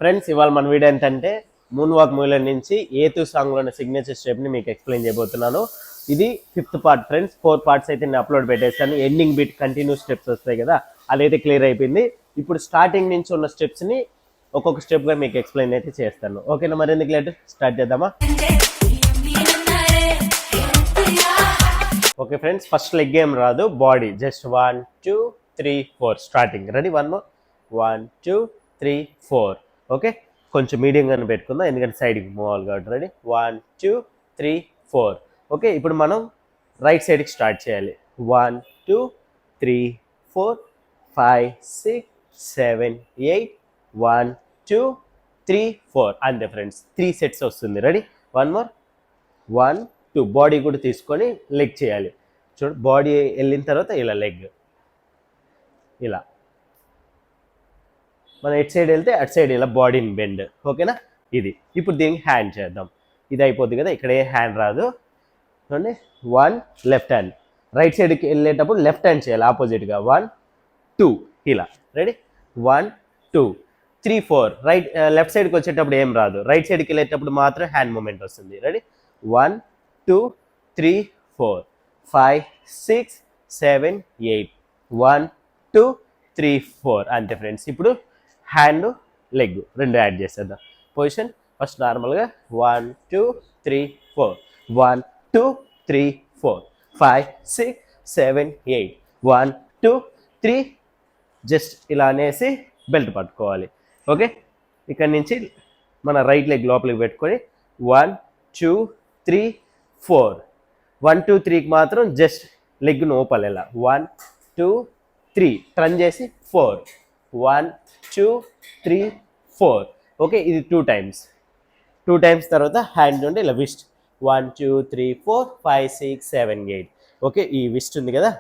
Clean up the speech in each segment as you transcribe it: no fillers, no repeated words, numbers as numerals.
Friends ఇవాళ మన video ఏంటంటే మూన్ వాక్ మూవీలో నుంచి ఏతు సాంగ్లో ఉన్న సిగ్నేచర్ స్టెప్ని మీకు ఎక్స్ప్లెయిన్ చేయబోతున్నాను. ఇది 5th పార్ట్ ఫ్రెండ్స్. 4 పార్ట్స్ అయితే నేను అప్లోడ్ పెట్టేస్తాను. ఎండింగ్ బిట్ కంటిన్యూ స్టెప్స్ వస్తాయి కదా, అదైతే క్లియర్ అయిపోయింది. ఇప్పుడు స్టార్టింగ్ నుంచి ఉన్న స్టెప్స్ని ఒక్కొక్క స్టెప్గా మీకు ఎక్స్ప్లెయిన్ అయితే చేస్తాను. ఓకేనా, మరి ఎందుకు లేట్, స్టార్ట్ చేద్దామా? ఓకే ఫ్రెండ్స్, ఫస్ట్ లెగ్ ఏం రాదు, body just 1 2 3 4 starting. Ready? 1 more 1 2 3 4. Okay, కొంచెం మీడియంగానే పెట్టుకుందాం ఎందుకంటే సైడ్కి మూవ్ అవ్వాలి కాబట్టి. రెడీ? 1 2 3 4. ఓకే, ఇప్పుడు మనం రైట్ సైడ్కి స్టార్ట్ చేయాలి. 1 2 3 4 5 6 7 8 1 2 3 4. అంతే ఫ్రెండ్స్, 3 సెట్స్ వస్తుంది. రెడీ? 1 more 1 2. బాడీ కూడా తీసుకొని లెగ్ చేయాలి. చూడు, బాడీ వెళ్ళిన తర్వాత ఇలా లెగ్, ఇలా మనం ఎటు సైడ్ వెళ్తే అటు సైడ్ ఇలా బాడీని బెండ్. ఓకేనా? ఇది ఇప్పుడు దీనికి హ్యాండ్ చేద్దాం. ఇది అయిపోద్ది కదా, ఇక్కడ ఏ హ్యాండ్ రాదు. చూడండి, 1 లెఫ్ట్ హ్యాండ్. రైట్ సైడ్కి వెళ్ళేటప్పుడు లెఫ్ట్ హ్యాండ్ చేయాలి ఆపోజిట్గా. 1 2 ఇలా. రెడీ? 1 2 3 4. రైట్ లెఫ్ట్ సైడ్కి వచ్చేటప్పుడు ఏం రాదు, రైట్ సైడ్కి వెళ్ళేటప్పుడు మాత్రం హ్యాండ్ మూమెంట్ వస్తుంది. రెడీ? 1 2 3 4 5 6 7 8 1 2 3 4. అంతే ఫ్రెండ్స్. ఇప్పుడు హ్యాండ్ లెగ్ రెండు యాడ్ చేసేద్దాం. పొజిషన్ ఫస్ట్ నార్మల్గా 1 2 3 4 1 2 3 4 5 6 7 8 1 2 3. జస్ట్ ఇలా అనేసి బెల్ట్ పట్టుకోవాలి. ఓకే, ఇక్కడ నుంచి మన రైట్ లెగ్ లోపలికి పెట్టుకొని 1 2 3 4. 1 2 3కి మాత్రం జస్ట్ లెగ్ను ఓపల్ ఇలా 1 2 3 టర్న్ చేసి 4 1 2 3 4. ఓకే, ఇది 2 టైమ్స్. 2 టైమ్స్ తర్వాత హ్యాండ్ నుండి ఇలా విస్ట్ 1 2 3 4 5 6 7 8. ఓకే, ఈ విస్ట్ ఉంది కదా,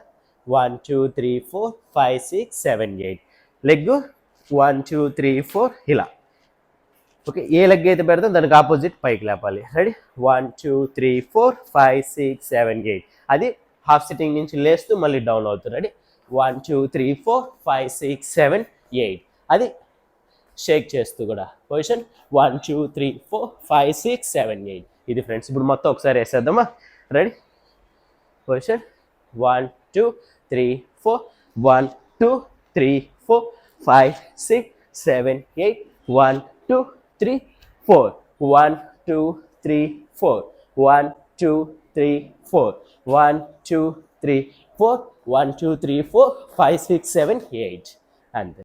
1 2 3 4 5 6 7 8. లెగ్ 1 2 3 4 ఇలా. ఓకే, ఏ లెగ్ అయితే పెడతాం దానికి ఆపోజిట్ పైకి లేపాలి. రెడీ? 1 2 3 4 5 6 7 8. అది హాఫ్ సిట్టింగ్ నుంచి లేస్తూ మళ్ళీ డౌన్ అవుతుంది. రెడీ? 1 2 3 4 5 6 7 8. అది షేక్ చేస్తూ కూడా. పొజిషన్ 1 2 3 4 5 6 7 8. ఇది ఫ్రెండ్స్. ఇప్పుడు మొత్తం ఒకసారి వేసేద్దామా? రెడీ? పొజిషన్ 1 2 3 4 1 2 3 4 5 6 7 8 1 2 3 4 1 2 3 4 1 2 3 4 1 2 3 4 1 2 3 4 5 6 7 8. అంతే.